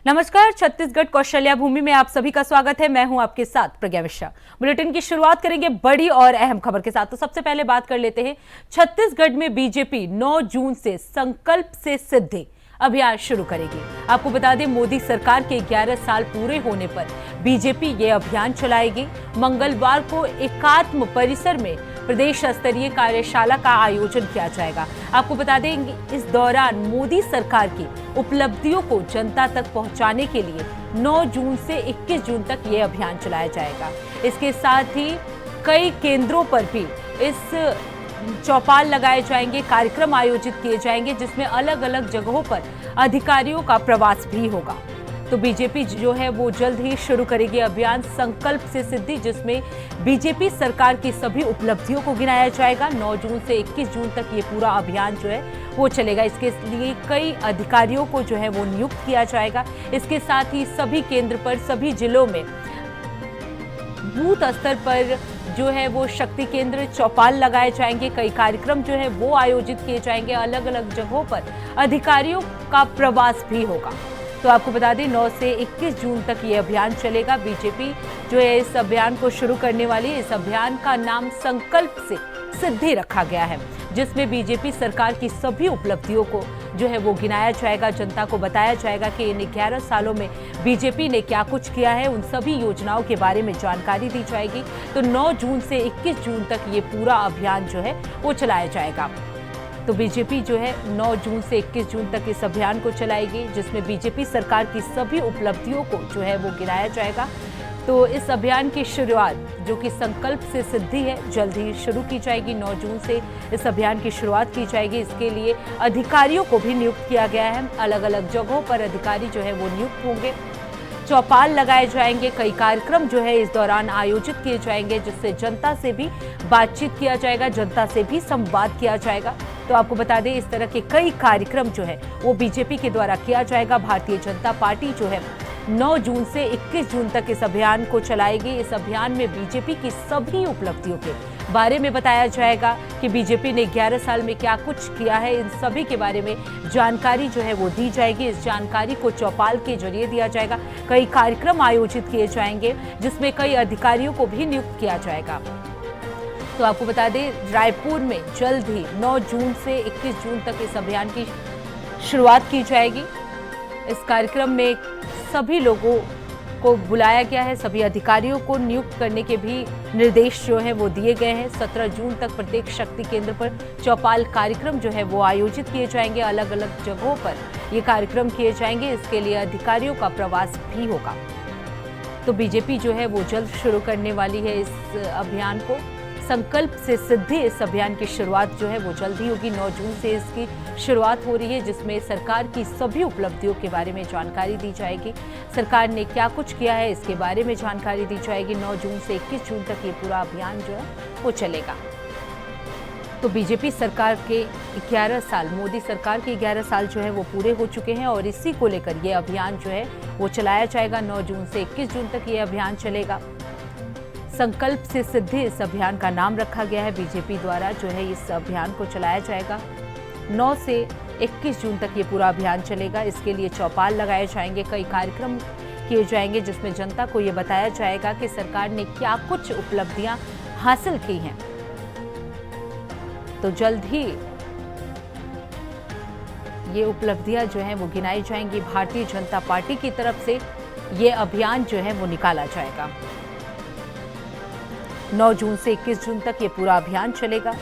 नमस्कार, छत्तीसगढ़ कौशल्या भूमि में आप सभी का स्वागत है। मैं हूं आपके साथ प्रज्ञा मिश्रा। बुलेटिन की शुरुआत करेंगे बड़ी और अहम खबर के साथ। तो सबसे पहले बात कर लेते हैं, छत्तीसगढ़ में बीजेपी 9 जून से संकल्प से सिद्धि अभियान शुरू करेगी। आपको बता दें, मोदी सरकार के 11 साल पूरे होने पर बीजेपी ये अभियान चलाएगी। मंगलवार को एकात्म परिसर में प्रदेश स्तरीय कार्यशाला का आयोजन किया जाएगा। आपको बता दें, इस दौरान मोदी सरकार की उपलब्धियों को जनता तक पहुंचाने के लिए 9 जून से 21 जून तक ये अभियान चलाया जाएगा। इसके साथ ही कई केंद्रों पर भी इस चौपाल लगाए जाएंगे, कार्यक्रम आयोजित किए जाएंगे, जिसमें अलग अलग जगहों पर अधिकारियों का प्रवास भी होगा। तो बीजेपी जो है वो जल्द ही शुरू करेगी अभियान संकल्प से सिद्धि, जिसमें बीजेपी सरकार की सभी उपलब्धियों को गिनाया जाएगा। 9 जून से 21 जून तक ये पूरा अभियान जो है वो चलेगा। इसके लिए कई अधिकारियों को जो है वो नियुक्त किया जाएगा। इसके साथ ही सभी केंद्र पर, सभी जिलों में बूथ स्तर पर जो है वो शक्ति केंद्र, चौपाल लगाए जाएंगे। कई कार्यक्रम जो है वो आयोजित किए जाएंगे। अलग अलग जगहों पर अधिकारियों का प्रवास भी होगा। तो आपको बता दें, 9 से 21 जून तक ये अभियान चलेगा। बीजेपी जो है इस अभियान को शुरू करने वाली है। इस अभियान का नाम संकल्प से सिद्धि रखा गया है, जिसमें बीजेपी सरकार की सभी उपलब्धियों को जो है वो गिनाया जाएगा। जनता को बताया जाएगा कि इन 11 सालों में बीजेपी ने क्या कुछ किया है। उन सभी योजनाओं के बारे में जानकारी दी जाएगी। तो 9 जून से 21 जून तक ये पूरा अभियान जो है वो चलाया जाएगा। तो बीजेपी जो है 9 जून से 21 जून तक इस अभियान को चलाएगी, जिसमें बीजेपी सरकार की सभी उपलब्धियों को जो है वो गिनाया जाएगा। तो इस अभियान की शुरुआत, जो कि संकल्प से सिद्धि है, जल्द ही शुरू की जाएगी। 9 जून से इस अभियान की शुरुआत की जाएगी। इसके लिए अधिकारियों को भी नियुक्त किया गया है। अलग अलग जगहों पर अधिकारी जो है वो नियुक्त होंगे। चौपाल लगाए जाएंगे। कई कार्यक्रम जो है इस दौरान आयोजित किए जाएंगे, जिससे जनता से भी बातचीत किया जाएगा, जनता से भी संवाद किया जाएगा। तो आपको बता दें, इस तरह के कई कार्यक्रम जो है वो बीजेपी के द्वारा किया जाएगा। भारतीय जनता पार्टी जो है 9 जून से 21 जून तक इस अभियान को चलाएगी। इस अभियान में बीजेपी की सभी उपलब्धियों के बारे में बताया जाएगा कि बीजेपी ने 11 साल में क्या कुछ किया है। इन सभी के बारे में जानकारी जो है वो दी जाएगी। इस जानकारी को चौपाल के जरिए दिया जाएगा। कई कार्यक्रम आयोजित किए जाएंगे, जिसमें कई अधिकारियों को भी नियुक्त किया जाएगा। तो आपको बता दें, रायपुर में जल्द ही 9 जून से 21 जून तक इस अभियान की शुरुआत की जाएगी। इस कार्यक्रम में सभी लोगों को बुलाया गया है। सभी अधिकारियों को नियुक्त करने के भी निर्देश जो है वो दिए गए हैं। 17 जून तक प्रत्येक शक्ति केंद्र पर चौपाल कार्यक्रम जो है वो आयोजित किए जाएंगे। अलग अलग जगहों पर ये कार्यक्रम किए जाएंगे। इसके लिए अधिकारियों का प्रवास भी होगा। तो बीजेपी जो है वो जल्द शुरू करने वाली है इस अभियान को। संकल्प से सिद्धि, इस अभियान की शुरुआत जो है वो जल्द ही होगी। 9 जून से इसकी शुरुआत हो रही है, जिसमें सरकार की सभी उपलब्धियों के बारे में जानकारी दी जाएगी। सरकार ने क्या कुछ किया है इसके बारे में जानकारी दी जाएगी। 9 जून से 21 जून तक ये पूरा अभियान जो है वो चलेगा। तो बीजेपी सरकार के 11 साल, मोदी सरकार के 11 साल जो है वो पूरे हो चुके हैं, और इसी को लेकर ये अभियान जो है वो चलाया जाएगा। 9 जून से 21 जून तक ये अभियान चलेगा। संकल्प से सिद्धि इस अभियान का नाम रखा गया है। बीजेपी द्वारा जो है इस अभियान को चलाया जाएगा। 9 से 21 जून तक ये पूरा अभियान चलेगा। इसके लिए चौपाल लगाए जाएंगे, कई कार्यक्रम किए जाएंगे, जिसमें जनता को ये बताया जाएगा कि सरकार ने क्या कुछ उपलब्धियां हासिल की हैं। तो जल्द ही ये उपलब्धियां जो हैं वो गिनाई जाएंगी। भारतीय जनता पार्टी की तरफ से ये अभियान जो है वो निकाला जाएगा। 9 जून से 21 जून तक ये पूरा अभियान चलेगा।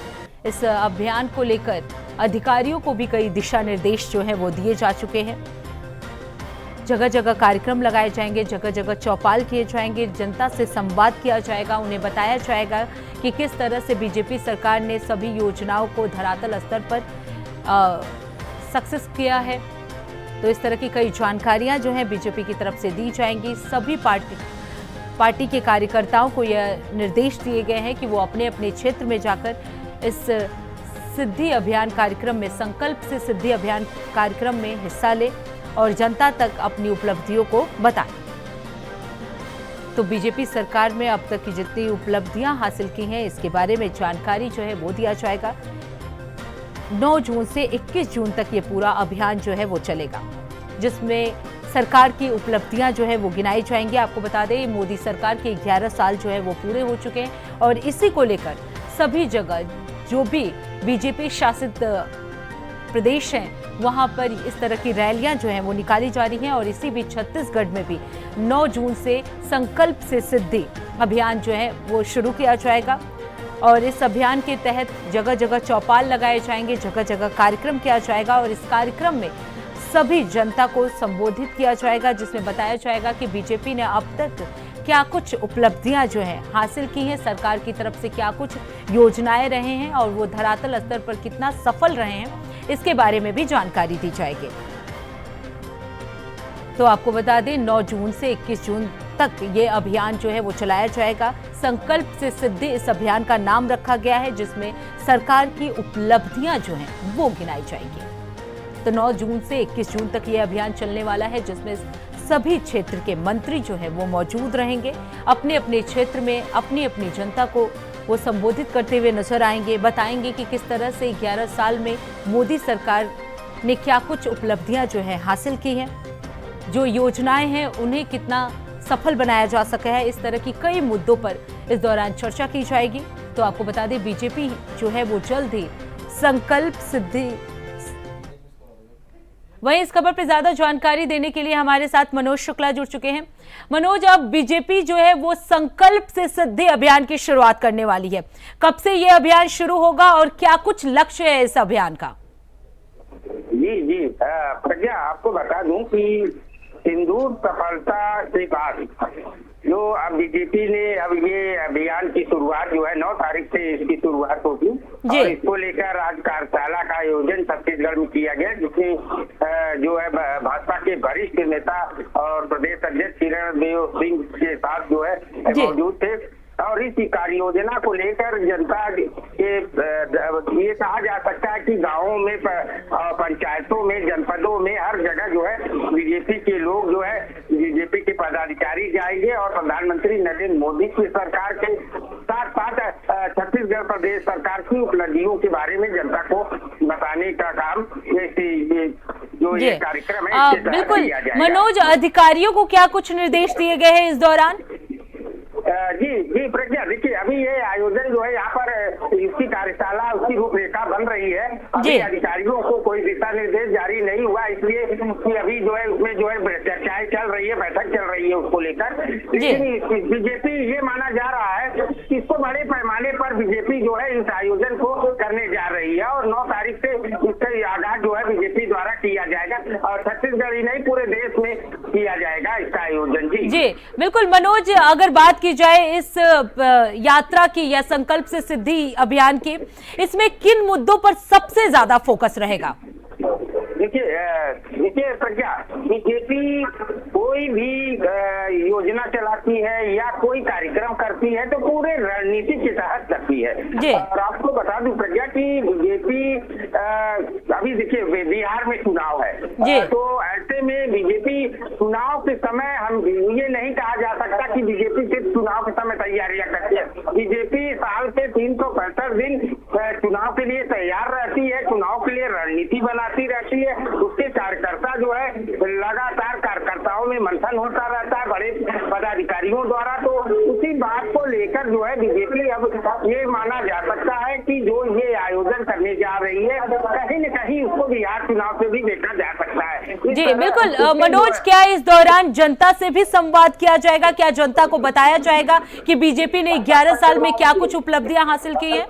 इस अभियान को लेकर अधिकारियों को भी कई दिशा निर्देश जो है वो दिए जा चुके हैं। जगह जगह कार्यक्रम लगाए जाएंगे, जगह जगह चौपाल किए जाएंगे, जनता से संवाद किया जाएगा। उन्हें बताया जाएगा कि किस तरह से बीजेपी सरकार ने सभी योजनाओं को धरातल स्तर पर सक्सेस किया है। तो इस तरह की कई जानकारियां जो हैं बीजेपी की तरफ से दी जाएंगी। सभी पार्टी के कार्यकर्ताओं को यह निर्देश दिए गए हैं कि वो अपने अपने क्षेत्र में जाकर इस सिद्धि अभियान कार्यक्रम में, संकल्प से सिद्धि अभियान कार्यक्रम में हिस्सा लें और जनता तक अपनी उपलब्धियों को बताएं। तो बीजेपी सरकार में अब तक की जितनी उपलब्धियां हासिल की हैं, इसके बारे में जानकारी जो है वो दिया जाएगा। 9 जून से 21 जून तक ये पूरा अभियान जो है वो चलेगा, जिसमें सरकार की उपलब्धियां जो है वो गिनाई जाएंगी। आपको बता दें मोदी सरकार के 11 साल जो है वो पूरे हो चुके हैं और इसी को लेकर सभी जगह जो भी बीजेपी शासित प्रदेश हैं वहां पर इस तरह की रैलियां जो हैं वो निकाली जा रही हैं। और इसी बीच छत्तीसगढ़ में भी 9 जून से संकल्प से सिद्धि अभियान जो है वो शुरू किया जाएगा और इस अभियान के तहत जगह जगह चौपाल लगाए जाएंगे, जगह जगह कार्यक्रम किया जाएगा और इस कार्यक्रम में सभी जनता को संबोधित किया जाएगा, जिसमें बताया जाएगा कि बीजेपी ने अब तक क्या कुछ उपलब्धियां जो हैं हासिल की हैं, सरकार की तरफ से क्या कुछ योजनाएं रहे हैं और वो धरातल स्तर पर कितना सफल रहे हैं, इसके बारे में भी जानकारी दी जाएगी। तो आपको बता दें 9 जून से 21 जून तक ये अभियान जो है वो चलाया जाएगा। संकल्प से सिद्धि इस अभियान का नाम रखा गया है, जिसमें सरकार की उपलब्धियां जो हैं वो गिनाई जाएंगी। तो 9 जून से 21 जून तक ये अभियान चलने वाला है, जिसमें सभी क्षेत्र के मंत्री जो है वो मौजूद रहेंगे, अपने अपने क्षेत्र में अपनी अपनी जनता को वो संबोधित करते हुए नजर आएंगे, बताएंगे कि किस तरह से 11 साल में मोदी सरकार ने क्या कुछ उपलब्धियां जो है हासिल की हैं, जो योजनाएं हैं उन्हें कितना सफल बनाया जा सका है। इस तरह की कई मुद्दों पर इस दौरान चर्चा की जाएगी। तो आपको बता दें बीजेपी जो है वो जल्द ही संकल्प सिद्धि। वहीं इस खबर पर ज्यादा जानकारी देने के लिए हमारे साथ मनोज शुक्ला जुड़ चुके हैं। मनोज, अब बीजेपी जो है वो संकल्प से सिद्धि अभियान की शुरुआत करने वाली है, कब से ये अभियान शुरू होगा और क्या कुछ लक्ष्य है इस अभियान का? जी प्रज्ञा, आपको बता दूं कि सिंदूर सफलता के बाद जो अब बीजेपी ने अब ये अभियान की शुरुआत जो है 9 तारीख से इसकी शुरुआत होगी और इसको लेकर आज कार्यशाला का आयोजन छत्तीसगढ़ में किया गया, जिसमें जो है भाजपा के वरिष्ठ नेता और प्रदेश अध्यक्ष किरणदेव सिंह के साथ जो है मौजूद थे। और इस कार्य योजना को लेकर जनता के ये कहा जा सकता है कि गांवों में, पंचायतों में, जनपदों में हर जगह जो है बीजेपी के लोग जो है बीजेपी के पदाधिकारी जाएंगे और प्रधानमंत्री नरेंद्र मोदी की सरकार के साथ साथ छत्तीसगढ़ प्रदेश सरकार की उपलब्धियों के बारे में जनता को बताने का काम ये कार्यक्रम है बिल्कुल। मनोज, अधिकारियों को क्या कुछ निर्देश दिए गए हैं इस दौरान? जी प्रज्ञा, देखिए अभी ये आयोजन जो है यहाँ पर इसकी कार्यशाला उसकी रूपरेखा बन रही है। अभी अधिकारियों को कोई दिशा निर्देश जारी नहीं हुआ, इसलिए कि अभी जो है उसमें जो है चर्चाएं चल रही है, बैठक चल रही है उसको लेकर। लेकिन बीजेपी ये माना जा रहा है कि इसको बड़े पैमाने पर बीजेपी जो है इस आयोजन को करने जा रही है और 9 तारीख से इसका आगाज जो है बीजेपी द्वारा किया जाएगा और छत्तीसगढ़ ही नहीं पूरे देश में किया जाएगा इसका आयोजन। जी बिल्कुल मनोज, अगर बात की जाए इस यात्रा की या संकल्प से सिद्धि अभियान की, इसमें किन मुद्दों पर सबसे ज्यादा फोकस रहेगा? देखिए प्रज्ञा, बीजेपी कोई भी योजना चलाती है या कोई कार्यक्रम करती है तो पूरे रणनीति के तहत करती है। और आपको बता दूं प्रज्ञा कि बीजेपी अभी देखिए बिहार में चुनाव है, तो ऐसे में बीजेपी चुनाव के समय हम ये नहीं कहा जा सकता कि बीजेपी सिर्फ चुनाव के समय तैयारियां करती है। बीजेपी साल के 365 दिन चुनाव के लिए तैयार रहती है, चुनाव के लिए रणनीति बनाती रहती है। उसके कार्यकर्ता जो है लगातार कार्यकर्ताओं में मंथन होता रहता है बड़े पदाधिकारियों द्वारा। तो उसी बात को लेकर जो है बीजेपी अब ये माना जा सकता है कि जो ये आयोजन करने जा रही है कहीं न कहीं उसको बिहार चुनाव से भी देखा जा सकता है। जी बिल्कुल मनोज, क्या इस दौरान जनता से भी संवाद किया जाएगा? क्या जनता को बताया जाएगा कि बीजेपी ने 11 साल में क्या कुछ उपलब्धियां हासिल की है?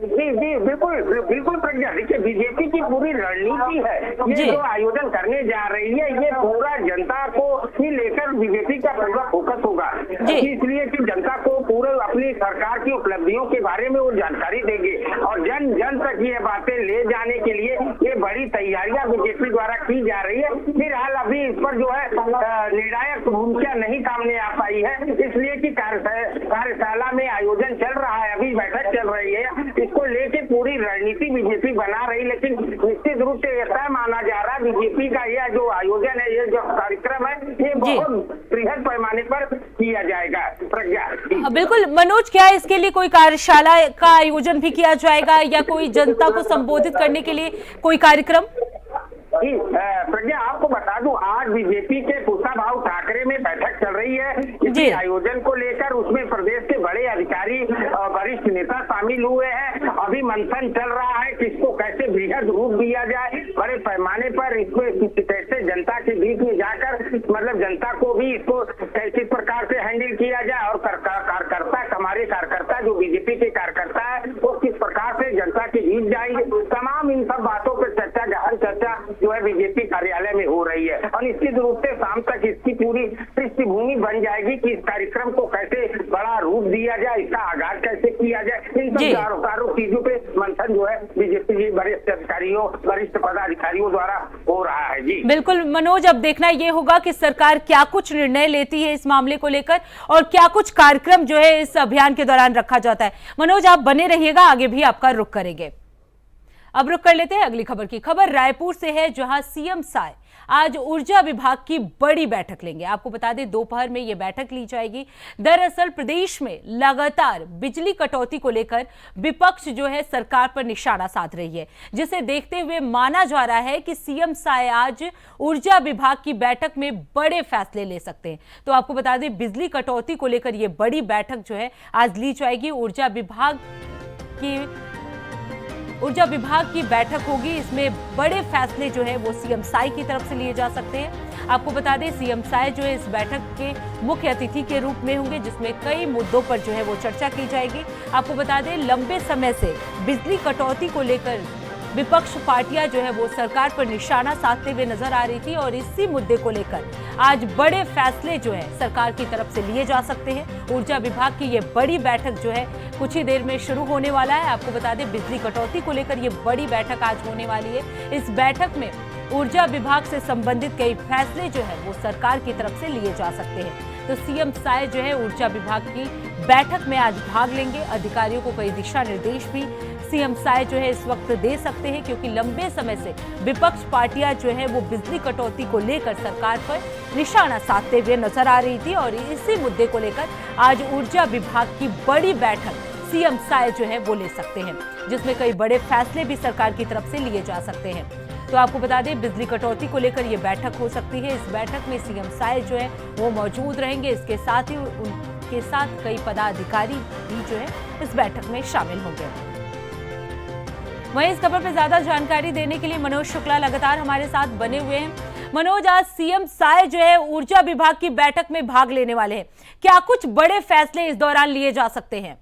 जी बिल्कुल प्रज्ञा, देखिए बीजेपी की पूरी रणनीति है ये जो आयोजन करने जा रही है, ये पूरा जनता को ही लेकर बीजेपी का पूरा फोकस होगा, इसलिए कि जनता को पूरे अपनी सरकार की उपलब्धियों के बारे में वो जानकारी देंगे और जन जन तक ये बातें ले जाने के लिए ये बड़ी तैयारियां बीजेपी द्वारा की जा रही है। फिलहाल अभी इस पर जो है निर्णायक भूमिका नहीं सामने आ पाई है, इसलिए कि कार्यशाला में आयोजन चल रहा है, अभी बैठक चल रही है, इसको लेके पूरी रणनीति बीजेपी बना रही। लेकिन निश्चित रूप से ऐसा माना जा रहा है बीजेपी का यह जो आयोजन है, ये जो कार्यक्रम है, ये बहुत बृहद पैमाने पर किया जाएगा। प्रज्ञा बिल्कुल मनोज, क्या इसके लिए कोई कार्यशाला का आयोजन भी किया जाएगा या कोई जनता को संबोधित करने के लिए कोई कार्यक्रम? जी प्रज्ञा, आपको बता दूं, आज बीजेपी के कुशाभाऊ ठाकरे में बैठक चल रही है इसी आयोजन को लेकर। उसमें प्रदेश के बड़े अधिकारी और वरिष्ठ नेता शामिल हुए हैं। अभी मंथन चल रहा है किसको कैसे बृहद रूप दिया जाए, बड़े पैमाने पर इसको कैसे जनता के बीच में जाकर, मतलब जनता को भी इसको कैसे प्रकार से हैंडल किया जाए, और कार्यकर्ता, हमारे कार्यकर्ता जो बीजेपी के कार्यकर्ता है वो किस प्रकार से जनता के बीच जाएंगे। तमाम इन सब बातों पर चर्चा, गहन चर्चा जो है बीजेपी कार्यालय में हो रही है, और निश्चित रूप से शाम तक इसकी पूरी पृष्ठभूमि बन जाएगी कि इस कार्यक्रम को कैसे बड़ा रूप दिया जाए, इसका आगाज कैसे किया जाए। इन सब चारों चीजों पे मंथन जो है बीजेपी के वरिष्ठ अधिकारियों, वरिष्ठ पदाधिकारियों द्वारा हो रहा है। जी बिल्कुल मनोज, अब देखना ये होगा कि सरकार क्या कुछ निर्णय लेती है इस मामले को लेकर, और क्या कुछ कार्यक्रम जो है इस अभियान के दौरान रखा जाता है। मनोज, आप बने रहिएगा, आगे भी आपका रुख करेंगे। अब रुक कर लेते हैं अगली खबर की। खबर रायपुर से है, जहां सीएम साय आज ऊर्जा विभाग की बड़ी बैठक लेंगे। आपको बता दें दोपहर में यह बैठक ली जाएगी। दरअसल प्रदेश में लगातार बिजली कटौती को लेकर विपक्ष जो है सरकार पर निशाना साध रही है, जिसे देखते हुए माना जा रहा है कि सीएम साय आज ऊर्जा विभाग की बैठक में बड़े फैसले ले सकते हैं। तो आपको बता दें बिजली कटौती को लेकर यह बड़ी बैठक जो है आज ली जाएगी। ऊर्जा विभाग की बैठक होगी। इसमें बड़े फैसले जो है वो सीएम साय की तरफ से लिए जा सकते हैं। आपको बता दें सीएम साय जो है इस बैठक के मुख्य अतिथि के रूप में होंगे, जिसमें कई मुद्दों पर जो है वो चर्चा की जाएगी। आपको बता दें लंबे समय से बिजली कटौती को लेकर विपक्ष पार्टियां जो है वो सरकार पर निशाना साधते हुए नजर आ रही थी, और इसी मुद्दे को लेकर आज बड़े फैसले जो है सरकार की तरफ से लिए जा सकते हैं। ऊर्जा विभाग की ये बड़ी बैठक जो है कुछ ही देर में शुरू होने वाला है। आपको बता दें बिजली कटौती को लेकर ये बड़ी बैठक आज होने वाली है। इस बैठक में ऊर्जा विभाग से संबंधित कई फैसले जो है वो सरकार की तरफ से लिए जा सकते हैं। तो सीएम साय जो है ऊर्जा विभाग की बैठक में आज भाग लेंगे। अधिकारियों को कई दिशा निर्देश भी सीएम साय जो है इस वक्त दे सकते हैं, क्योंकि लंबे समय से विपक्ष पार्टियां जो है वो बिजली कटौती को लेकर सरकार पर निशाना साधते हुए नजर आ रही थी, और इसी मुद्दे को लेकर आज ऊर्जा विभाग की बड़ी बैठक सीएम साय जो है वो ले सकते हैं, जिसमें कई बड़े फैसले भी सरकार की तरफ से लिए जा सकते हैं। तो आपको बता दें बिजली कटौती को लेकर ये बैठक हो सकती है। इस बैठक में सीएम साय जो है वो मौजूद रहेंगे। इसके साथ ही उनके साथ कई पदाधिकारी भी जो है इस बैठक में शामिल होंगे। वहीं इस खबर पर ज्यादा जानकारी देने के लिए मनोज शुक्ला लगातार हमारे साथ बने हुए हैं। मनोज, आज सीएम साय जो है ऊर्जा विभाग की बैठक में भाग लेने वाले हैं, क्या कुछ बड़े फैसले इस दौरान लिए जा सकते हैं?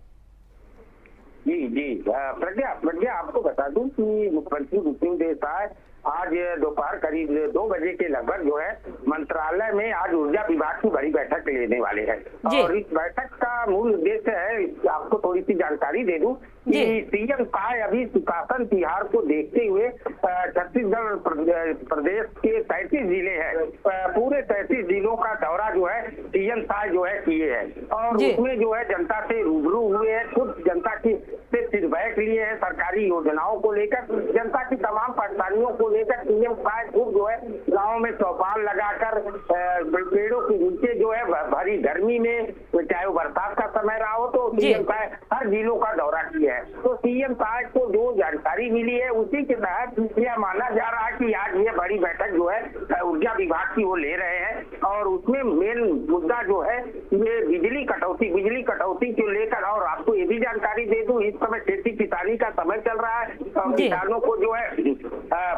जी प्रज्ञा, आपको बता दूं कि मुख्यमंत्री भूपेंद्र साय आज दोपहर करीब 2 बजे के लगभग जो है मंत्रालय में आज ऊर्जा विभाग की बड़ी बैठक लेने वाले हैं। और इस बैठक का मूल उद्देश्य है, आपको थोड़ी सी जानकारी दे दूं कि सीएम साय अभी सुशासन तिहार को देखते हुए छत्तीसगढ़ प्रदेश के 33 जिले हैं, पूरे 33 जिलों का दौरा जो है सीएम साय जो है किए हैं, और उसमें जो है जनता से रूबरू हुए हैं, खुद जनता की से फीडबैक लिए हैं सरकारी योजनाओं को लेकर, जनता की तमाम परेशानियों को लेकर सीएम साय खुद जो है गाँव में चौपाल लगाकर पेड़ों के नीचे जो है भरी गर्मी में, चाहे वो बरसात का समय रहा हो, तो सीएम साय हर जिलों का दौरा किया है। तो सीएम साय को जो जानकारी मिली है उसी के तहत यह माना जा रहा है कि आज ये बड़ी बैठक जो है ऊर्जा विभाग की वो ले रहे हैं, और उसमें मेन मुद्दा जो है ये बिजली कटौती को लेकर। और आपको ये भी जानकारी दे दूं, इस समय खेती किसानी का समय चल रहा है, और किसानों को जो है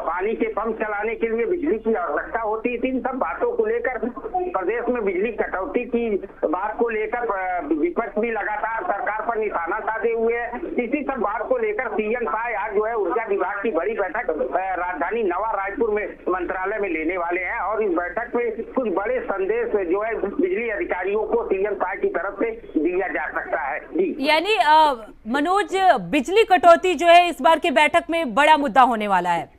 पानी के पंप चलाने के लिए बिजली की आवश्यकता होती है। इन सब बातों को लेकर प्रदेश में बिजली कटौती की बात को लेकर विपक्ष भी लगातार सरकार पर निशाना साधे हुए है। इसी सब बात को लेकर सीएम साय आज जो है ऊर्जा विभाग की बड़ी बैठक राजधानी नवा रायपुर में मंत्रालय में लेने वाले हैं, और इस बैठक में कुछ बड़े संदेश जो है बिजली अधिकारियों को सीएम साय की तरफ से दिया जा सकता है। जी, यानी मनोज, बिजली कटौती जो है इस बार के बैठक में बड़ा मुद्दा होने वाला है।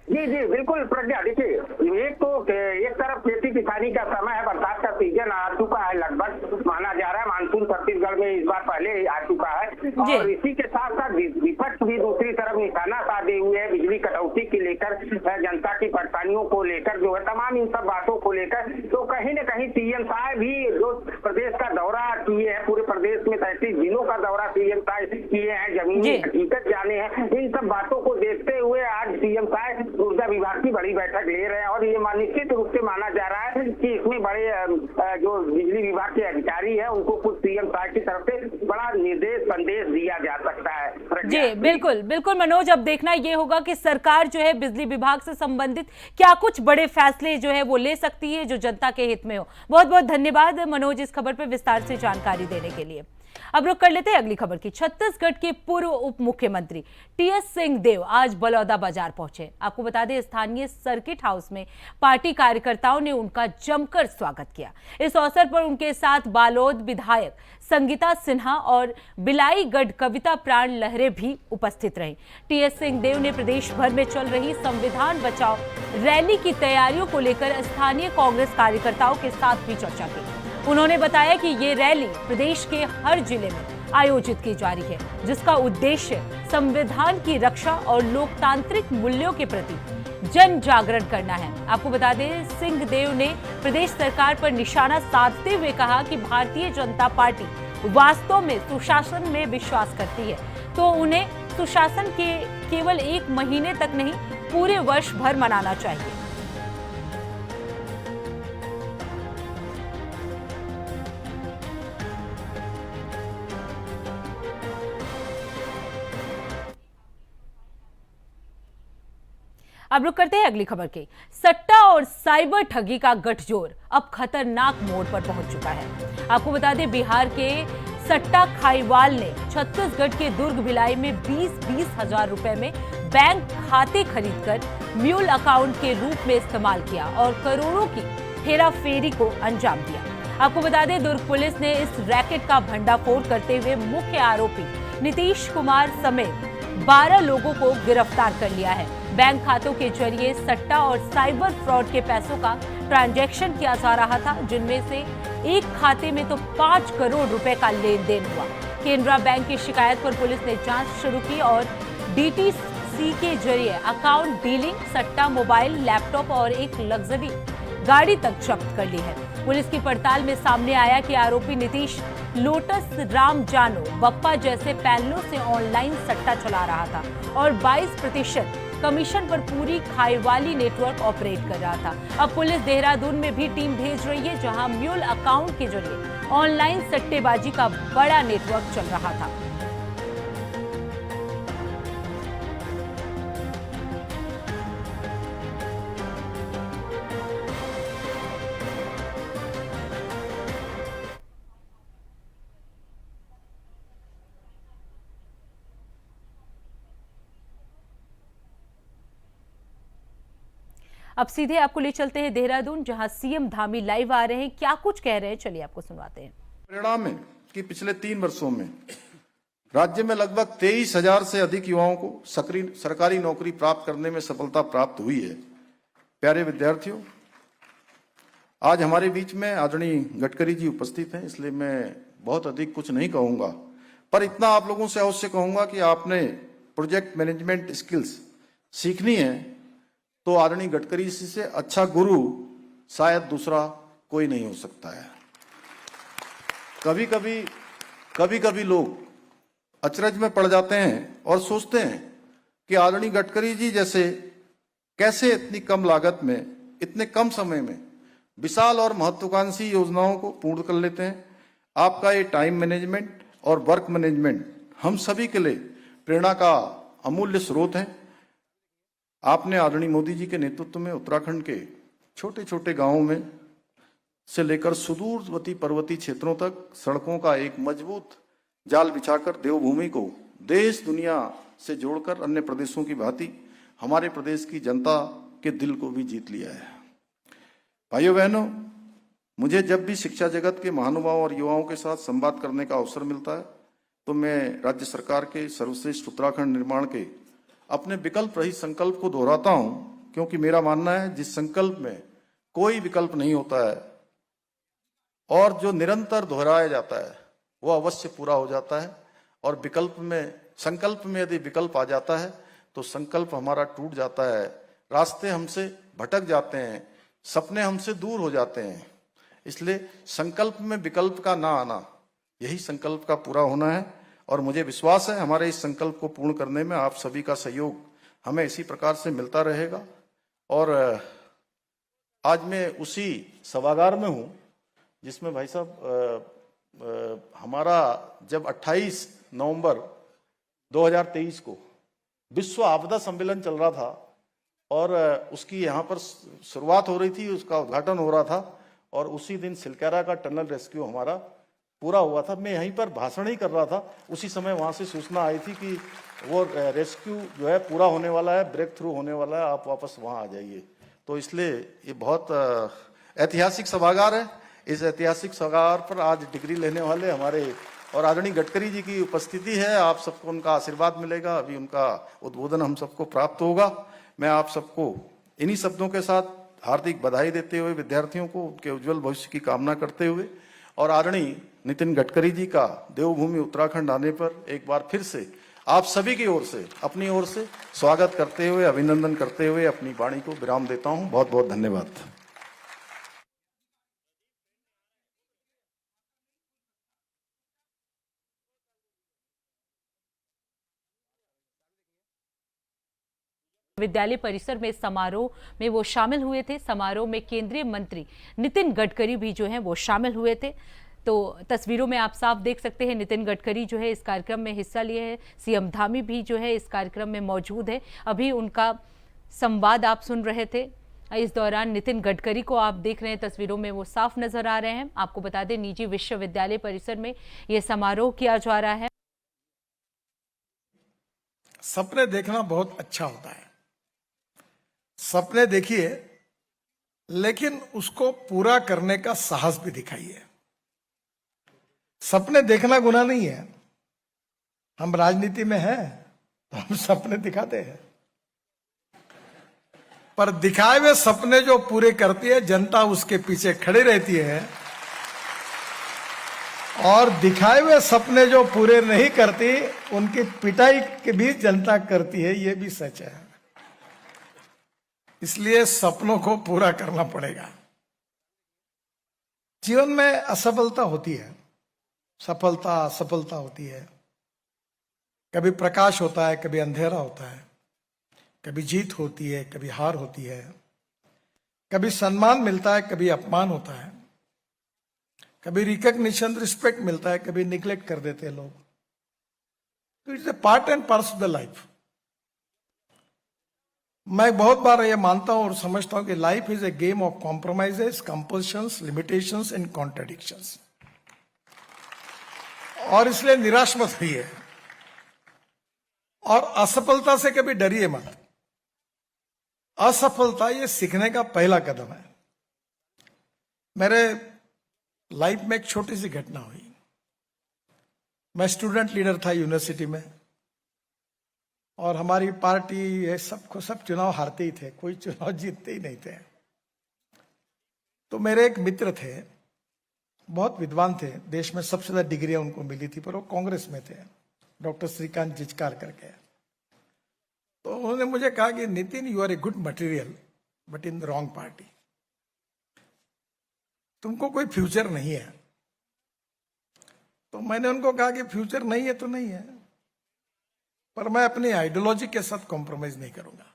जी बिल्कुल प्रज्ञा, देखिए एक तरफ खेती किसानी का समय है, बरसात का सीजन आ चुका है, लगभग माना जा रहा है मानसून छत्तीसगढ़ में इस बार पहले आ चुका है, और इसी के साथ साथ विपक्ष भी दूसरी तरफ निशाना साधे हुए है बिजली कटौती के लेकर, जनता की परेशानियों को लेकर जो है, तमाम इन सब बातों को लेकर। तो कहीं न कहीं सीएम साय भी जो प्रदेश का दौरा किए हैं, पूरे प्रदेश में 33 जिलों का दौरा सीएम साय किए हैं, जमीनी हकीकत जाने हैं, इन सब बातों को देखते हुए आज सीएम साय ऊर्जा विभाग की बड़ी बैठक ले रहे हैं और ये निश्चित रूप से माना जा रहा है कि इसमें बड़े जो बिजली विभाग के अधिकारी हैं उनको कुछ सीएम साहब की तरफ से बड़ा निर्देश संदेश दिया जा सकता है। जी बिल्कुल बिल्कुल मनोज, अब देखना ये होगा कि सरकार जो है बिजली विभाग से संबंधित क्या कुछ बड़े फैसले जो है वो ले सकती है जो जनता के हित में हो। बहुत बहुत धन्यवाद मनोज इस खबर पर विस्तार से जानकारी देने के लिए। अब रुक कर लेते हैं अगली खबर की। छत्तीसगढ़ के पूर्व उप मुख्यमंत्री टीएस सिंहदेव आज बलौदा बाजार पहुंचे। आपको बता दें स्थानीय सर्किट हाउस में पार्टी कार्यकर्ताओं ने उनका जमकर स्वागत किया। इस अवसर पर उनके साथ बालोद विधायक संगीता सिन्हा और बिलाईगढ़ कविता प्राण लहरे भी उपस्थित रहे। टीएस सिंहदेव ने प्रदेश भर में चल रही संविधान बचाओ रैली की तैयारियों को लेकर स्थानीय कांग्रेस कार्यकर्ताओं के साथ भी चर्चा की। उन्होंने बताया कि ये रैली प्रदेश के हर जिले में आयोजित की जा रही है, जिसका उद्देश्य संविधान की रक्षा और लोकतांत्रिक मूल्यों के प्रति जन जागरण करना है। आपको बता दें सिंहदेव ने प्रदेश सरकार पर निशाना साधते हुए कहा कि भारतीय जनता पार्टी वास्तव में सुशासन में विश्वास करती है, तो उन्हें सुशासन के केवल 1 महीने तक नहीं पूरे वर्ष भर मनाना चाहिए। अब रुक करते हैं अगली खबर की। सट्टा और साइबर ठगी का गठजोड़ अब खतरनाक मोड़ पर पहुंच चुका है। आपको बता दें बिहार के सट्टा खाईवाल ने छत्तीसगढ़ के दुर्ग भिलाई में 20-20 हजार रुपए में बैंक खाते खरीदकर म्यूल अकाउंट के रूप में इस्तेमाल किया और करोड़ों की हेराफेरी को अंजाम दिया। आपको बता दें दुर्ग पुलिस ने इस रैकेट का भंडाफोड़ करते हुए मुख्य आरोपी नीतीश कुमार समेत 12 लोगों को गिरफ्तार कर लिया है। बैंक खातों के जरिए सट्टा और साइबर फ्रॉड के पैसों का ट्रांजैक्शन किया जा रहा था, जिनमें से एक खाते में तो 5 करोड़ रुपए का लेन देन हुआ। केनरा बैंक की शिकायत पर पुलिस ने जांच शुरू की और डीटीसी के जरिए अकाउंट डीलिंग, सट्टा, मोबाइल, लैपटॉप और एक लग्जरी गाड़ी तक जब्त कर ली है। पुलिस की पड़ताल में सामने आया कि आरोपी नीतीश लोटस, राम जानो, बप्पा जैसे पैनलों से ऑनलाइन सट्टा चला रहा था और 22% कमीशन पर पूरी खाईवाली नेटवर्क ऑपरेट कर रहा था। अब पुलिस देहरादून में भी टीम भेज रही है, जहां म्यूल अकाउंट के जरिए ऑनलाइन सट्टेबाजी का बड़ा नेटवर्क चल रहा था। अब सीधे आपको ले चलते हैं देहरादून, जहां सीएम धामी लाइव आ रहे हैं। क्या कुछ कह रहे हैं, चलिए आपको सुनवाते हैं। परिणाम है कि पिछले 3 वर्षों में राज्य में लगभग 23,000 से अधिक युवाओं को सरकारी नौकरी प्राप्त करने में सफलता प्राप्त हुई है। प्यारे विद्यार्थियों, आज हमारे बीच में आदरणीय गडकरी जी उपस्थित हैं, इसलिए मैं बहुत अधिक कुछ नहीं कहूंगा, पर इतना आप लोगों से अवश्य कहूंगा कि आपने प्रोजेक्ट मैनेजमेंट स्किल्स सीखनी है तो आदरणीय गडकरी जी से अच्छा गुरु शायद दूसरा कोई नहीं हो सकता है। कभी कभी लोग अचरज में पड़ जाते हैं और सोचते हैं कि आदरणीय गडकरी जी जैसे कैसे इतनी कम लागत में, इतने कम समय में विशाल और महत्वाकांक्षी योजनाओं को पूर्ण कर लेते हैं। आपका ये टाइम मैनेजमेंट और वर्क मैनेजमेंट हम सभी के लिए प्रेरणा का अमूल्य स्रोत है। आपने आदरणीय मोदी जी के नेतृत्व में उत्तराखंड के छोटे छोटे गांवों में से लेकर सुदूरवर्ती पर्वतीय क्षेत्रों तक सड़कों का एक मजबूत जाल बिछाकर देवभूमि को देश दुनिया से जोड़कर अन्य प्रदेशों की भांति हमारे प्रदेश की जनता के दिल को भी जीत लिया है। भाइयों बहनों, मुझे जब भी शिक्षा जगत के महानुभावों और युवाओं के साथ संवाद करने का अवसर मिलता है तो मैं राज्य सरकार के सर्वश्रेष्ठ उत्तराखंड निर्माण के अपने विकल्प रहित संकल्प को दोहराता हूं, क्योंकि मेरा मानना है जिस संकल्प में कोई विकल्प नहीं होता है और जो निरंतर दोहराया जाता है वो अवश्य पूरा हो जाता है। और संकल्प में यदि विकल्प आ जाता है तो संकल्प हमारा टूट जाता है, रास्ते हमसे भटक जाते हैं, सपने हमसे दूर हो जाते हैं। इसलिए संकल्प में विकल्प का ना आना, यही संकल्प का पूरा होना है। और मुझे विश्वास है हमारे इस संकल्प को पूर्ण करने में आप सभी का सहयोग हमें इसी प्रकार से मिलता रहेगा। और आज मैं उसी सभागार में हूं जिसमें भाई साहब हमारा जब 28 नवंबर 2023 को विश्व आपदा सम्मेलन चल रहा था और उसकी यहाँ पर शुरुआत हो रही थी, उसका उद्घाटन हो रहा था और उसी दिन सिलकारा का टनल रेस्क्यू हमारा पूरा हुआ था। मैं यहीं पर भाषण ही कर रहा था, उसी समय वहाँ से सूचना आई थी कि वो रेस्क्यू जो है पूरा होने वाला है, ब्रेक थ्रू होने वाला है, आप वापस वहाँ आ जाइए। तो इसलिए ये बहुत ऐतिहासिक सभागार है। इस ऐतिहासिक सभागार पर आज डिग्री लेने वाले हमारे और आदरणीय गडकरी जी की उपस्थिति है। आप सबको उनका आशीर्वाद मिलेगा, अभी उनका उद्बोधन हम सबको प्राप्त होगा। मैं आप सबको इन्हीं शब्दों के साथ हार्दिक बधाई देते हुए विद्यार्थियों को उनके उज्जवल भविष्य की कामना करते हुए और आदरणीय नितिन गडकरी जी का देवभूमि उत्तराखंड आने पर एक बार फिर से आप सभी की ओर से, अपनी ओर से स्वागत करते हुए, अभिनंदन करते हुए अपनी वाणी को विराम देता हूं। बहुत बहुत धन्यवाद। विद्यालय परिसर में समारोह में वो शामिल हुए थे। समारोह में केंद्रीय मंत्री नितिन गडकरी भी जो हैं वो शामिल हुए थे। तो तस्वीरों में आप साफ देख सकते हैं नितिन गडकरी जो है इस कार्यक्रम में हिस्सा लिए हैं। सीएम धामी भी जो है इस कार्यक्रम में मौजूद है। अभी उनका संवाद आप सुन रहे थे। इस दौरान नितिन गडकरी को आप देख रहे हैं तस्वीरों में, वो साफ नजर आ रहे हैं। आपको बता दें निजी विश्वविद्यालय परिसर में ये समारोह किया जा रहा है। सपने देखना बहुत अच्छा होता है। सपने देखिए, लेकिन उसको पूरा करने का साहस भी दिखाइए। सपने देखना गुनाह नहीं है। हम राजनीति में हैं तो हम सपने दिखाते हैं, पर दिखाए हुए सपने जो पूरे करती है जनता उसके पीछे खड़ी रहती है, और दिखाए हुए सपने जो पूरे नहीं करती उनकी पिटाई के भी जनता करती है। ये भी सच है। इसलिए सपनों को पूरा करना पड़ेगा। जीवन में असफलता होती है, सफलता असफलता होती है। कभी प्रकाश होता है, कभी अंधेरा होता है, कभी जीत होती है, कभी हार होती है, कभी सम्मान मिलता है, कभी अपमान होता है, कभी रिकॉग्निशन रिस्पेक्ट मिलता है, कभी निग्लेक्ट कर देते हैं लोग। तो it's a part and parcel of the life. मैं बहुत बार ये मानता हूं और समझता हूं कि life is a game of compromises, compulsions, limitations and contradictions. और इसलिए निराश मत होइए और असफलता से कभी डरिए मत। असफलता ये सीखने का पहला कदम है। मेरे लाइफ में एक छोटी सी घटना हुई। मैं स्टूडेंट लीडर था यूनिवर्सिटी में, और हमारी पार्टी ये सब चुनाव हारते ही थे, कोई चुनाव जीतते ही नहीं थे। तो मेरे एक मित्र थे, बहुत विद्वान थे, देश में सबसे ज्यादा डिग्रियां उनको मिली थी, पर वो कांग्रेस में थे, डॉक्टर श्रीकांत जिचकार करके। तो उन्होंने मुझे कहा कि Nitin, you are a good material but in the wrong party. तुमको कोई फ्यूचर नहीं है। तो मैंने उनको कहा कि फ्यूचर नहीं है तो नहीं है, पर मैं अपनी आइडियोलॉजी के साथ कॉम्प्रोमाइज नहीं करूंगा,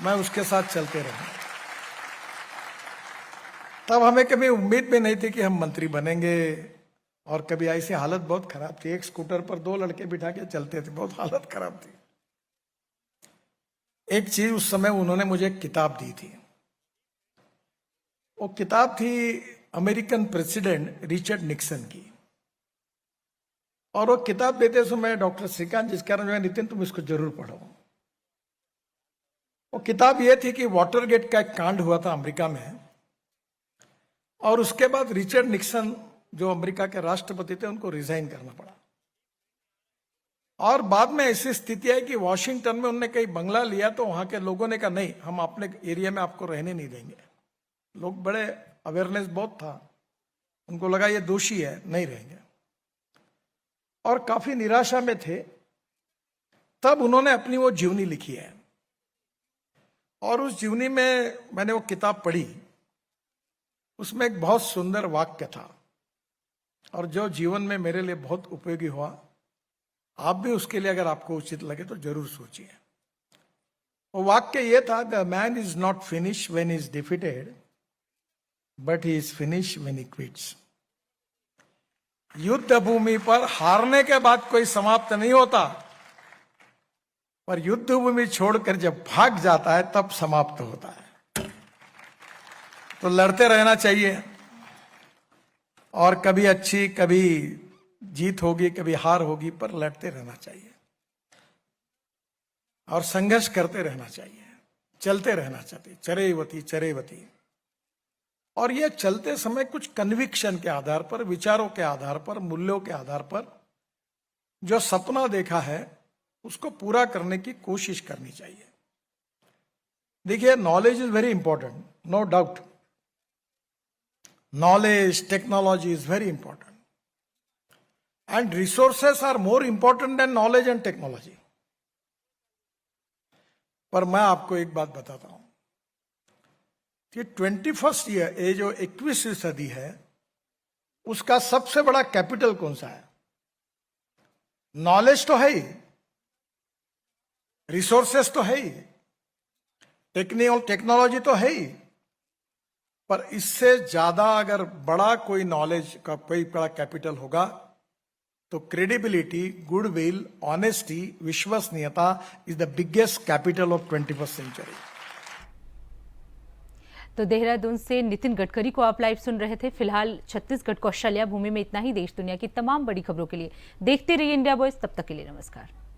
मैं उसके साथ चलते रहूंगा। तब हमें कभी उम्मीद भी नहीं थी कि हम मंत्री बनेंगे, और कभी ऐसी हालत बहुत खराब थी। एक स्कूटर पर 2 लड़के बिठा के चलते थे, बहुत हालत खराब थी। एक चीज उस समय उन्होंने मुझे एक किताब दी थी। वो किताब थी अमेरिकन प्रेसिडेंट रिचर्ड निक्सन की। और वो किताब देते समय डॉक्टर श्रीकांत जिचकार ने, नितिन तुम इसको जरूर पढ़ो। वो किताब ये थी कि वाटरगेट का एक कांड हुआ था अमेरिका में, और उसके बाद रिचर्ड निक्सन जो अमेरिका के राष्ट्रपति थे उनको रिजाइन करना पड़ा। और बाद में ऐसी स्थिति है कि वॉशिंगटन में उन्होंने कहीं बंगला लिया, तो वहां के लोगों ने कहा नहीं, हम अपने एरिया में आपको रहने नहीं देंगे। लोग बड़े अवेयरनेस बहुत था, उनको लगा ये दोषी है, नहीं रहेंगे, और काफी निराशा में थे। तब उन्होंने अपनी वो जीवनी लिखी है, और उस जीवनी में मैंने वो किताब पढ़ी। उसमें एक बहुत सुंदर वाक्य था, और जो जीवन में मेरे लिए बहुत उपयोगी हुआ। आप भी उसके लिए अगर आपको उचित लगे तो जरूर सोचिए। वो वाक्य ये था, the man is not finish when is defeated but he is finish when he quits. युद्ध भूमि पर हारने के बाद कोई समाप्त नहीं होता, पर युद्ध भूमि छोड़कर जब भाग जाता है तब समाप्त होता है। तो लड़ते रहना चाहिए, और कभी अच्छी कभी जीत होगी कभी हार होगी, पर लड़ते रहना चाहिए और संघर्ष करते रहना चाहिए, चलते रहना चाहिए, चरेवती चरेवती। और ये चलते समय कुछ कन्विक्शन के आधार पर, विचारों के आधार पर, मूल्यों के आधार पर जो सपना देखा है उसको पूरा करने की कोशिश करनी चाहिए। देखिए, knowledge is very important, no doubt. Knowledge, technology is very important, and resources are more important than knowledge and technology. पर मैं आपको एक बात बताता हूं कि 21st ईयर, ये जो 21वीं सदी है, उसका सबसे बड़ा कैपिटल कौन सा है? नॉलेज तो है ही, रिसोर्सेस तो है ही, टेक्नोलॉजी तो है ही, पर इससे ज्यादा अगर बड़ा कोई नॉलेज का कोई बड़ा कैपिटल होगा तो क्रेडिबिलिटी, गुडविल, ऑनेस्टी, विश्वसनीयता is the biggest capital of 21st century. तो देहरादून से नितिन गडकरी को आप लाइव सुन रहे थे। फिलहाल छत्तीसगढ़ कौशल्या भूमि में इतना ही। देश दुनिया की तमाम बड़ी खबरों के लिए देखते रहिए इंडिया वॉइस। तब तक के लिए नमस्कार।